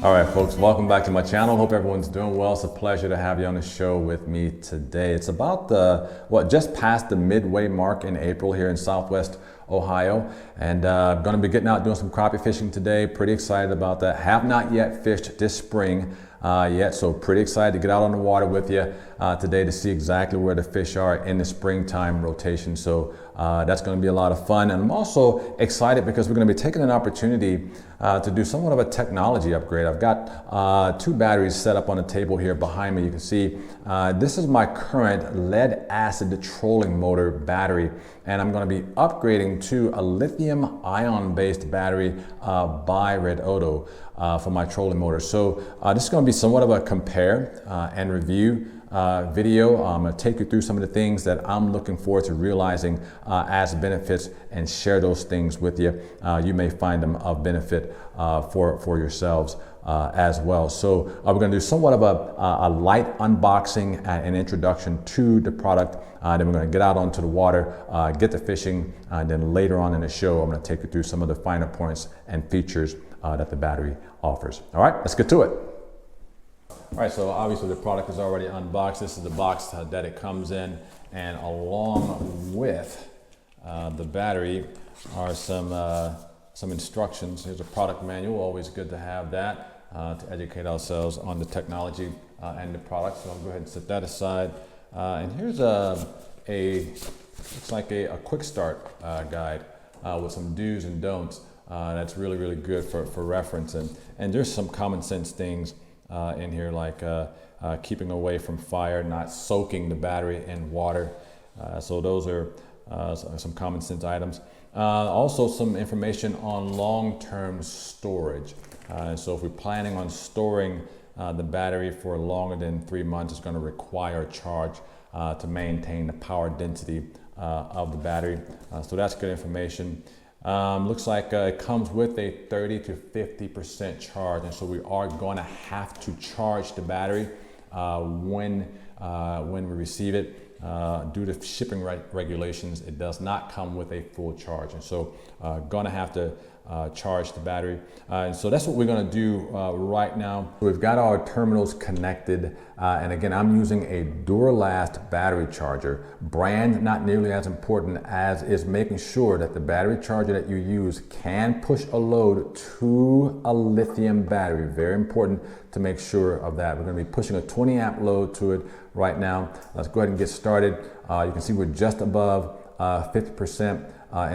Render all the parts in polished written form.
All right, folks, welcome back to my channel. Hope everyone's doing well. It's a pleasure to have you on the show with me today. It's about just past the midway mark in April here in Southwest Ohio, and I'm going to be getting out doing some crappie fishing today. Pretty excited about that. Have not yet fished this spring yet, so pretty excited to get out on the water with you today to see exactly where the fish are in the springtime rotation. So that's going to be a lot of fun, and I'm also excited because we're going to be taking an opportunity to do somewhat of a technology upgrade. I've got two batteries set up on the table here behind me. You can see this is my current lead acid trolling motor battery, and I'm going to be upgrading to a lithium ion based battery by Redodo for my trolling motor. So this is going to be somewhat of a compare and review video. I'm going to take you through some of the things that I'm looking forward to realizing as benefits and share those things with you. You may find them of benefit for yourselves as well. So we're going to do somewhat of a light unboxing and introduction to the product. Then we're going to get out onto the water, get to fishing, and then later on in the show I'm going to take you through some of the finer points and features that the battery offers. All right, let's get to it. All right, so obviously the product is already unboxed. This is the box that it comes in, and along with the battery are some instructions. Here's a product manual, always good to have that to educate ourselves on the technology and the product. So I'll go ahead and set that aside. And here's looks like a quick start guide with some do's and don'ts. That's really, really good for reference. And there's some common sense things in here, like keeping away from fire, not soaking the battery in water. So those are some common sense items. Also some information on long-term storage. So if we're planning on storing the battery for longer than 3 months, it's going to require a charge to maintain the power density of the battery. So that's good information. Looks like it comes with a 30 to 50% charge, and so we are going to have to charge the battery when we receive it. Due to shipping regulations, it does not come with a full charge, and so gonna have to charge the battery. And so that's what we're gonna do right now. We've got our terminals connected, and again, I'm using a Duralast battery charger. Brand not nearly as important as is making sure that the battery charger that you use can push a load to a lithium battery. Very important to make sure of that. We're gonna be pushing a 20 amp load to it right now. Let's go ahead and get started. You can see we're just above 50%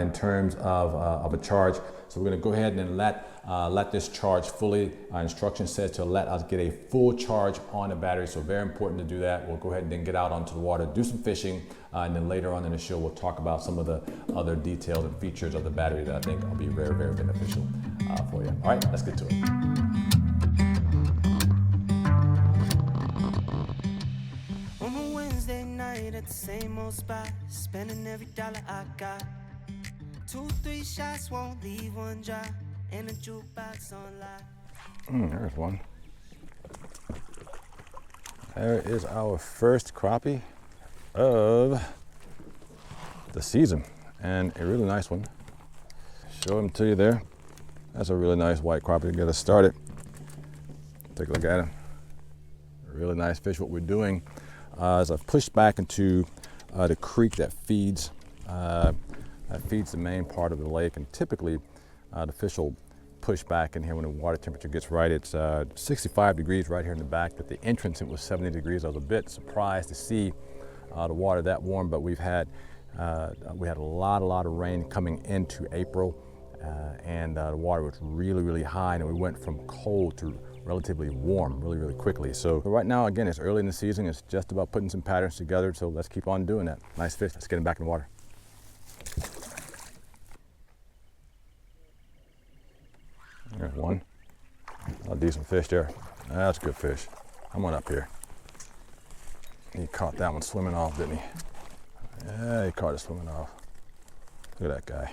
in terms of a charge. So we're going to go ahead and let this charge fully. Instruction says to let us get a full charge on the battery, so very important to do that. We'll go ahead and then get out onto the water, do some fishing, and then later on in the show we'll talk about some of the other details and features of the battery that I think will be very, very beneficial for you. All right, let's get to it. At the same old spot, spending every dollar I got. 2, 3 shots won't leave one dry, and a jukebox on live. There's one. There is our first crappie of the season, and a really nice one. Show him to you there. That's a really nice white crappie to get us started. Take a look at him. Really nice fish. What we're doing as I've pushed back into the creek that feeds the main part of the lake, and typically the fish will push back in here when the water temperature gets right. It's 65 degrees right here in the back, but the entrance it was 70 degrees. I was a bit surprised to see the water that warm, but we had a lot of rain coming into April, and the water was really, really high, and we went from cold to relatively warm really quickly. So right now, again, it's early in the season. It's just about putting some patterns together, so let's keep on doing that. Nice fish. Let's get him back in the water. There's one. A decent fish there. That's a good fish. Come on up here. He caught that one swimming off, didn't he? Yeah, he caught it swimming off. Look at that guy.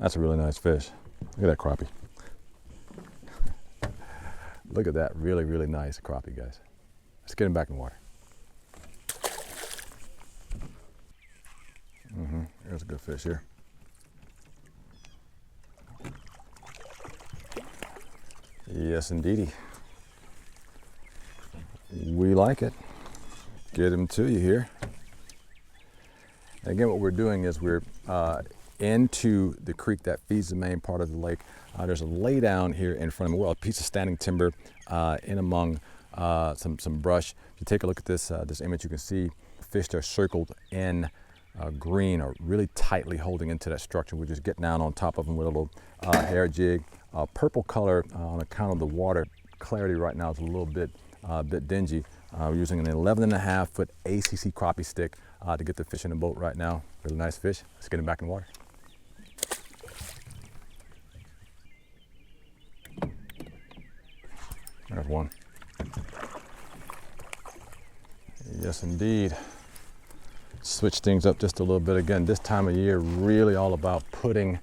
That's a really nice fish. Look at that crappie. Look at that really nice crappie, guys. Let's get him back in the water. There's a good fish here. Yes, indeedy. We like it. Get him to you here. And again, what we're doing is we're into the creek that feeds the main part of the lake. There's a lay down here in front of me. Well, a piece of standing timber in among some brush. If you take a look at this image, you can see fish that are circled in green are really tightly holding into that structure. We just get down on top of them with a little hair jig. Purple color on account of the water clarity right now is a little bit dingy. We're using an 11.5 foot ACC crappie stick to get the fish in the boat right now. Really nice fish. Let's get him back in the water. There's one. Yes, indeed. Switch things up just a little bit. Again, this time of year, really all about putting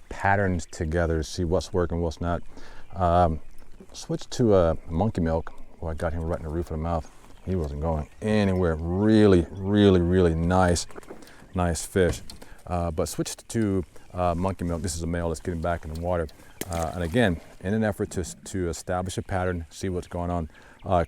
patterns together to see what's working, what's not. Switch to monkey milk. Well, I got him right in the roof of the mouth. He wasn't going anywhere. Really, really, really nice fish. But switched to monkey milk. This is a male that's getting back in the water. And again, in an effort to establish a pattern, see what's going on.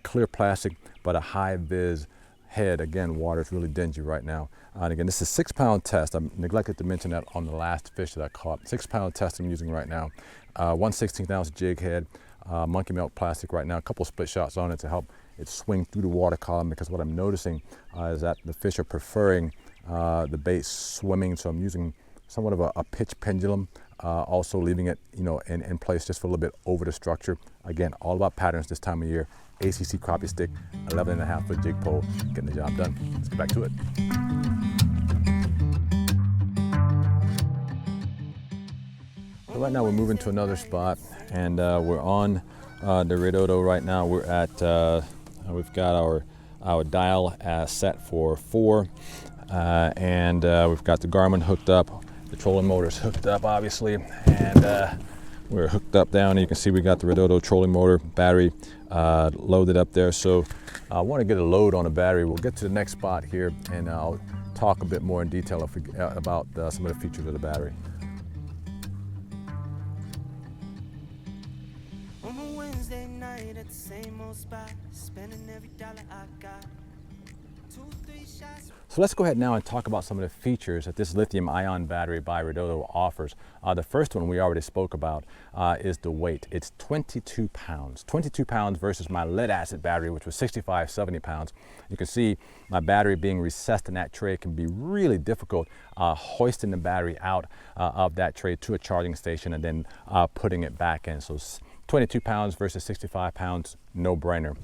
Clear plastic, but a high vis head. Again, water is really dingy right now. And again, this is a 6 pound test. I neglected to mention that on the last fish that I caught. 6 pound test I'm using right now. 1/16 ounce jig head, monkey milk plastic right now. A couple split shots on it to help it swing through the water column, because what I'm noticing is that the fish are preferring the bait swimming. So I'm using somewhat of a pitch pendulum, also leaving it, in place just for a little bit over the structure. Again, all about patterns this time of year. ACC crappie stick, 11.5 foot jig pole, getting the job done. Let's get back to it. So right now we're moving to another spot, and we're on the Redodo right now. We're at, we've got our dial set for 4, and we've got the Garmin hooked up. The trolling motor's hooked up, obviously, and we're hooked up down. You can see we got the Redodo trolling motor battery loaded up there. So I want to get a load on the battery. We'll get to the next spot here, and I'll talk a bit more in detail about some of the features of the battery. On a Wednesday night at the same old spot, spending every dollar I got. 2, 3 shots. So let's go ahead now and talk about some of the features that this lithium ion battery by Redodo offers. The first one we already spoke about is the weight. It's 22 pounds. 22 pounds versus my lead acid battery, which was 65, 70 pounds. You can see my battery being recessed in that tray can be really difficult, hoisting the battery out of that tray to a charging station and then putting it back in. So 22 pounds versus 65 pounds, no brainer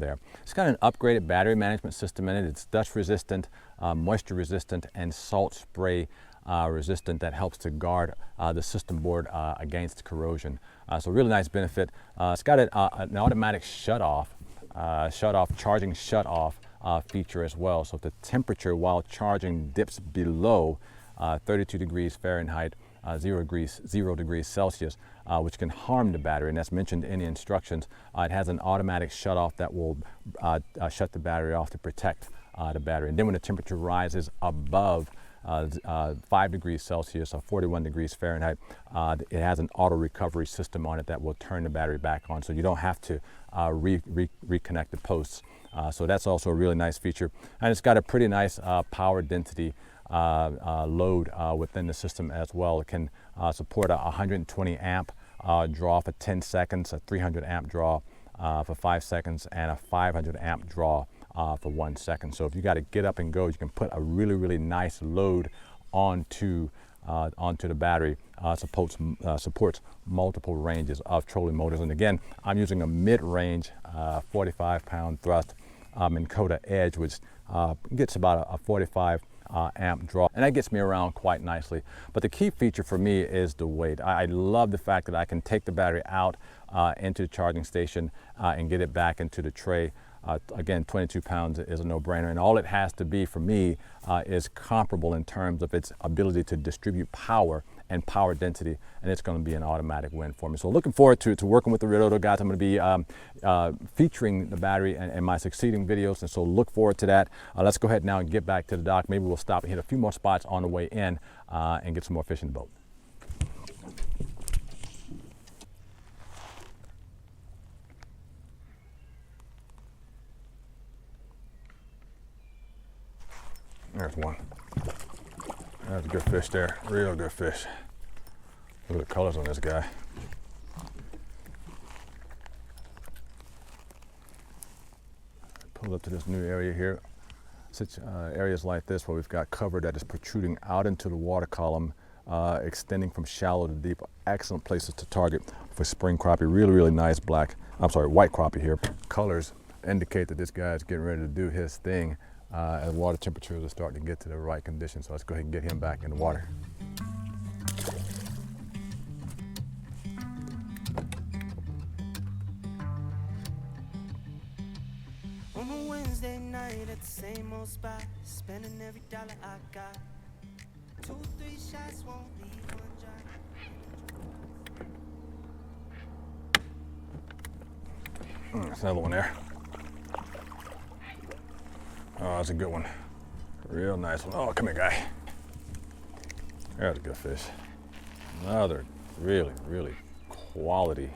there. It's got an upgraded battery management system in it. It's dust resistant, moisture resistant, and salt spray resistant. That helps to guard the system board against corrosion. So really nice benefit. It's got an automatic charging shut off feature as well. So if the temperature while charging dips below 32 degrees Fahrenheit, 0 degrees Celsius, which can harm the battery, and that's mentioned in the instructions. It has an automatic shut off that will shut the battery off to protect the battery. And then when the temperature rises above 5 degrees Celsius or 41 degrees Fahrenheit, it has an auto recovery system on it that will turn the battery back on, so you don't have to reconnect the posts. So that's also a really nice feature, and it's got a pretty nice power density load within the system as well. It can support a 120 amp draw for 10 seconds, a 300 amp draw for 5 seconds, and a 500 amp draw for 1 second. So if you got to get up and go, you can put a really nice load onto the battery. Supports multiple ranges of trolling motors. And again, I'm using a mid-range 45 pound thrust Minn Kota Edge, which gets about a 45 amp draw, and that gets me around quite nicely. But the key feature for me is the weight. I love the fact that I can take the battery out into the charging station and get it back into the tray. Again, 22 pounds is a no-brainer, and all it has to be for me is comparable in terms of its ability to distribute power and power density, and it's going to be an automatic win for me. So looking forward to working with the Redodo guys. I'm going to be featuring the battery in my succeeding videos, and so look forward to that. Let's go ahead now and get back to the dock. Maybe we'll stop and hit a few more spots on the way in and get some more fish in the boat. There's one. That's a good fish there, real good fish. Look at the colors on this guy. Pull up to this new area here. Such areas like this where we've got cover that is protruding out into the water column, extending from shallow to deep. Excellent places to target for spring crappie. Really, really nice white crappie here. Colors indicate that this guy is getting ready to do his thing as water temperatures are starting to get to the right conditions. So let's go ahead and get him back in the water. On a Wednesday night at the same old spot, spending every dollar I got. 2, 3 shots won't leave one dry. There's another one there. Oh, that's a good one. Real nice one. Oh, come here, guy. There's a good fish. Another really, really quality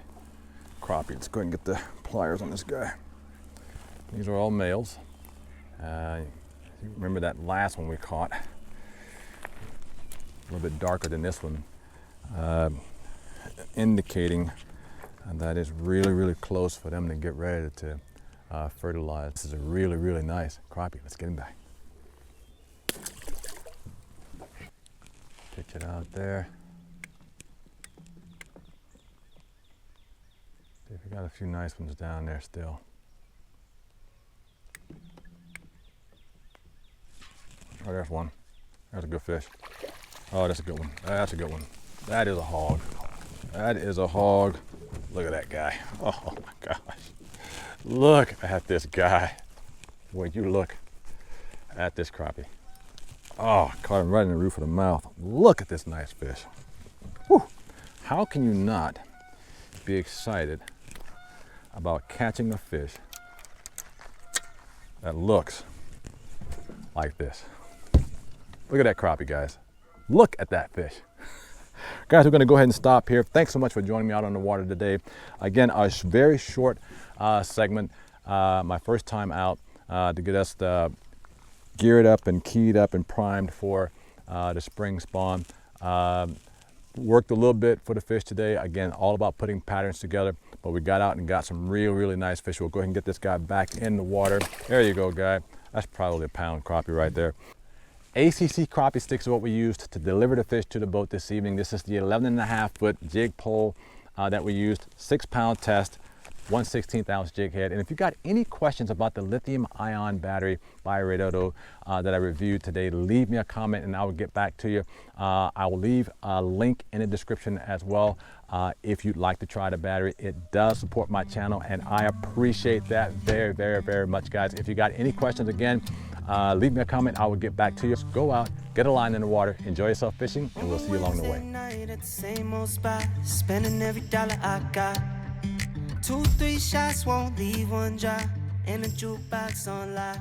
crappie. Let's go ahead and get the pliers on this guy. These are all males. You remember that last one we caught? A little bit darker than this one, indicating that it's really, really close for them to get ready to fertilize. This is a really, really nice crappie. Let's get him back. Pitch it out there. See if we got a few nice ones down there still. Oh, there's one. There's a good fish. Oh, that's a good one. That's a good one. That is a hog. That is a hog. Look at that guy. Oh my gosh. Look at this guy. Would you look at this crappie? Oh, caught him right in the roof of the mouth. Look at this nice fish. Whew. How can you not be excited about catching a fish that looks like this? Look at that crappie, guys. Look at that fish. Guys, we're going to go ahead and stop here. Thanks so much for joining me out on the water today. Again, a very short segment, my first time out to get us geared up and keyed up and primed for the spring spawn. Worked a little bit for the fish today. Again, all about putting patterns together, but we got out and got some really nice fish. We'll go ahead and get this guy back in the water. There you go, guy. That's probably a pound crappie right there. ACC crappie sticks are what we used to deliver the fish to the boat this evening. This is the 11.5 foot jig pole that we used, 6-pound test, 1/16 ounce jig head. And if you got any questions about the lithium ion battery by Redodo that I reviewed today, leave me a comment and I will get back to you. I will leave a link in the description as well if you'd like to try the battery. It does support my channel and I appreciate that very much, guys. If you got any questions, again, leave me a comment. I will get back to you. Just go out, get a line in the water, enjoy yourself fishing, and we'll see you along the way. Night at the same old spot, spending every dollar I got. 2, 3 shots won't leave one dry, and a jukebox on live.